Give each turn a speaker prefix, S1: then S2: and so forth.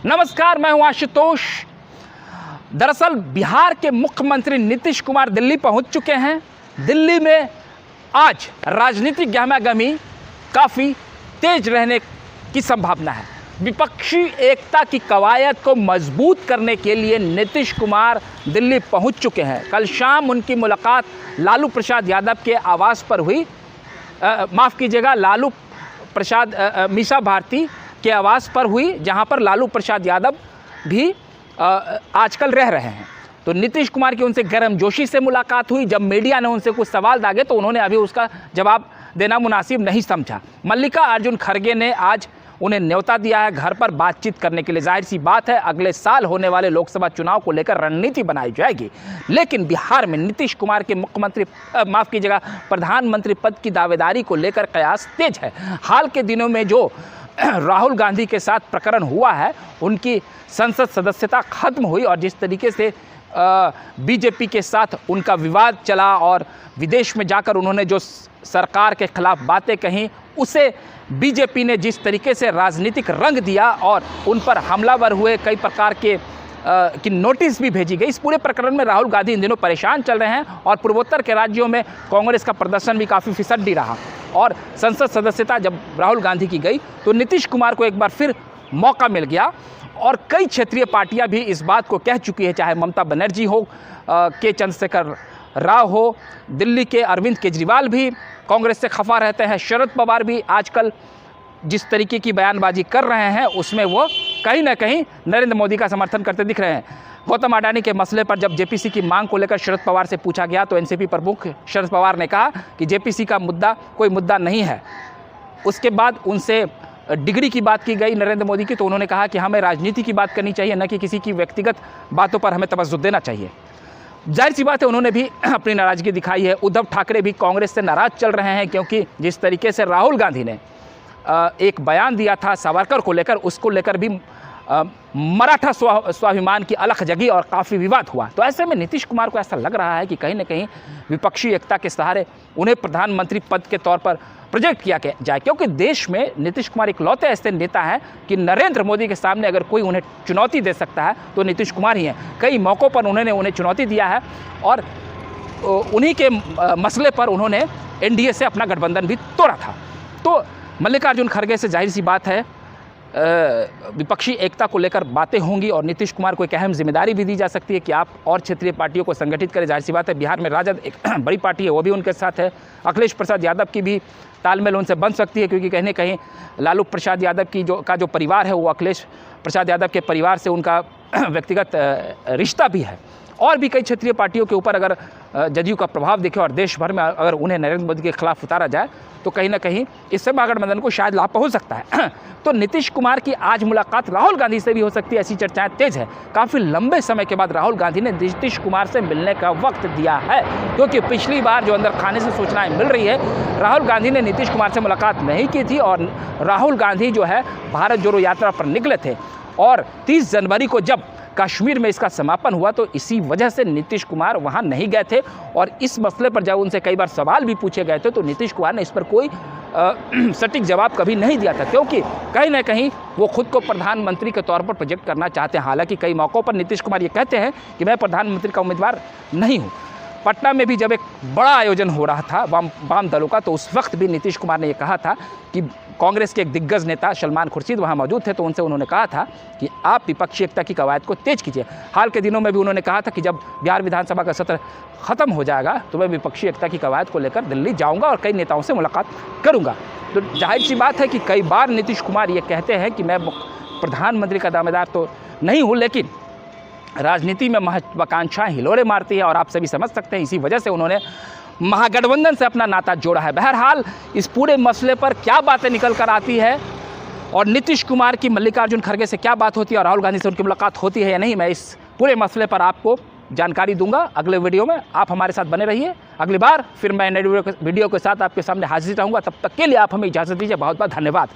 S1: नमस्कार, मैं हूं आशुतोष। दरअसल बिहार के मुख्यमंत्री नीतीश कुमार दिल्ली पहुंच चुके हैं। दिल्ली में आज राजनीतिक गहमागहमी काफ़ी तेज रहने की संभावना है। विपक्षी एकता की कवायद को मजबूत करने के लिए नीतीश कुमार दिल्ली पहुंच चुके हैं। कल शाम उनकी मुलाकात लालू प्रसाद यादव के आवास पर हुई। लालू प्रसाद मीसा भारती के आवास पर हुई, जहां पर लालू प्रसाद यादव भी आजकल रह रहे हैं। तो नीतीश कुमार की उनसे गर्मजोशी से मुलाकात हुई। जब मीडिया ने उनसे कुछ सवाल दागे तो उन्होंने अभी उसका जवाब देना मुनासिब नहीं समझा। मल्लिकार्जुन खड़गे ने आज उन्हें न्योता दिया है घर पर बातचीत करने के लिए। जाहिर सी बात है, अगले साल होने वाले लोकसभा चुनाव को लेकर रणनीति बनाई जाएगी। लेकिन बिहार में नीतीश कुमार के प्रधानमंत्री पद की दावेदारी को लेकर कयास तेज है। हाल के दिनों में जो राहुल गांधी के साथ प्रकरण हुआ है, उनकी संसद सदस्यता खत्म हुई और जिस तरीके से बीजेपी के साथ उनका विवाद चला और विदेश में जाकर उन्होंने जो सरकार के खिलाफ बातें कहीं, उसे बीजेपी ने जिस तरीके से राजनीतिक रंग दिया और उन पर हमलावर हुए, कई प्रकार के की नोटिस भी भेजी गई। इस पूरे प्रकरण में राहुल गांधी इन दिनों परेशान चल रहे हैं और पूर्वोत्तर के राज्यों में कांग्रेस का प्रदर्शन भी काफ़ी फिसड्डी रहा। और संसद सदस्यता जब राहुल गांधी की गई तो नीतीश कुमार को एक बार फिर मौका मिल गया और कई क्षेत्रीय पार्टियां भी इस बात को कह चुकी है, चाहे ममता बनर्जी हो, के चंद्रशेखर राव हो, दिल्ली के अरविंद केजरीवाल भी कांग्रेस से खफा रहते हैं, शरद पवार भी आजकल जिस तरीके की बयानबाजी कर रहे हैं उसमें वो कहीं ना कहीं नरेंद्र मोदी का समर्थन करते दिख रहे हैं। गौतम अडानी के मसले पर जब जेपीसी की मांग को लेकर शरद पवार से पूछा गया तो एनसीपी प्रमुख शरद पवार ने कहा कि जेपीसी का मुद्दा कोई मुद्दा नहीं है। उसके बाद उनसे डिग्री की बात की गई नरेंद्र मोदी की, तो उन्होंने कहा कि हमें राजनीति की बात करनी चाहिए, न कि किसी की व्यक्तिगत बातों पर हमें तवज्जो देना चाहिए। जाहिर सी बात है, उन्होंने भी अपनी नाराज़गी दिखाई है। उद्धव ठाकरे भी कांग्रेस से नाराज़ चल रहे हैं क्योंकि जिस तरीके से राहुल गांधी ने एक बयान दिया था सावरकर को लेकर, उसको लेकर भी मराठा स्वाभिमान की अलख जगी और काफ़ी विवाद हुआ। तो ऐसे में नीतीश कुमार को ऐसा लग रहा है कि कहीं ना कहीं विपक्षी एकता के सहारे उन्हें प्रधानमंत्री पद के तौर पर प्रोजेक्ट किया जाए, क्योंकि देश में नीतीश कुमार इकलौते ऐसे नेता हैं कि नरेंद्र मोदी के सामने अगर कोई उन्हें चुनौती दे सकता है तो नीतीश कुमार ही हैं। कई मौक़ों पर उन्होंने उन्हें चुनौती दिया है और उन्हीं के मसले पर उन्होंने एनडीए से अपना गठबंधन भी तोड़ा था। तो मल्लिकार्जुन खड़गे से जाहिर सी बात है विपक्षी एकता को लेकर बातें होंगी और नीतीश कुमार को एक अहम जिम्मेदारी भी दी जा सकती है कि आप और क्षेत्रीय पार्टियों को संगठित करें। जाहिर सी बात है, बिहार में राजद एक बड़ी पार्टी है, वो भी उनके साथ है। अखिलेश प्रसाद यादव की भी तालमेल उनसे बन सकती है, क्योंकि कहीं ना कहीं लालू प्रसाद यादव की जो परिवार है वो अखिलेश प्रसाद यादव के परिवार से उनका व्यक्तिगत रिश्ता भी है। और भी कई क्षेत्रीय पार्टियों के ऊपर अगर जदयू का प्रभाव दिखे और देश भर में अगर उन्हें नरेंद्र मोदी के खिलाफ उतारा जाए तो कहीं ना कहीं इससे महागठबंधन को शायद लाभ पहुंच सकता है। तो नीतीश कुमार की आज मुलाकात राहुल गांधी से भी हो सकती है, ऐसी चर्चाएं तेज है। काफ़ी लंबे समय के बाद राहुल गांधी ने नीतीश कुमार से मिलने का वक्त दिया है, क्योंकि पिछली बार जो अंदर खाने से सूचनाएं मिल रही है, राहुल गांधी ने नीतीश कुमार से मुलाकात नहीं की थी और राहुल गांधी जो है भारत जोड़ो यात्रा पर निकले थे और 30 जनवरी को जब कश्मीर में इसका समापन हुआ तो इसी वजह से नीतीश कुमार वहां नहीं गए थे। और इस मसले पर जब उनसे कई बार सवाल भी पूछे गए थे तो नीतीश कुमार ने इस पर कोई सटीक जवाब कभी नहीं दिया था, क्योंकि कहीं ना कहीं वो खुद को प्रधानमंत्री के तौर पर प्रोजेक्ट करना चाहते हैं। हालांकि कई मौक़ों पर नीतीश कुमार ये कहते हैं कि मैं प्रधानमंत्री का उम्मीदवार नहीं हूँ। पटना में भी जब एक बड़ा आयोजन हो रहा था वाम दलों का, तो उस वक्त भी नीतीश कुमार ने ये कहा था कि कांग्रेस के एक दिग्गज नेता सलमान खुर्शीद वहाँ मौजूद थे, तो उनसे उन्होंने कहा था कि आप विपक्षी एकता की कवायद को तेज कीजिए। हाल के दिनों में भी उन्होंने कहा था कि जब बिहार विधानसभा का सत्र खत्म हो जाएगा तो मैं विपक्षी एकता की कवायद को लेकर दिल्ली जाऊँगा और कई नेताओं से मुलाकात करूँगा। तो जाहिर सी बात है कि कई बार नीतीश कुमार ये कहते हैं कि मैं प्रधानमंत्री का दावेदार तो नहीं हूँ, लेकिन राजनीति में महत्वाकांक्षाएं हिलोरे मारती है और आप सभी समझ सकते हैं इसी वजह से उन्होंने महागठबंधन से अपना नाता जोड़ा है। बहरहाल इस पूरे मसले पर क्या बातें निकल कर आती है और नीतीश कुमार की मल्लिकार्जुन खड़गे से क्या बात होती है और राहुल गांधी से उनकी मुलाकात होती है या नहीं, मैं इस पूरे मसले पर आपको जानकारी दूंगा अगले वीडियो में। आप हमारे साथ बने रहिए। अगली बार फिर मैं नए वीडियो के साथ आपके सामने हाजिर रहूँगा। तब तक के लिए आप हमें इजाज़त दीजिए। बहुत बहुत धन्यवाद।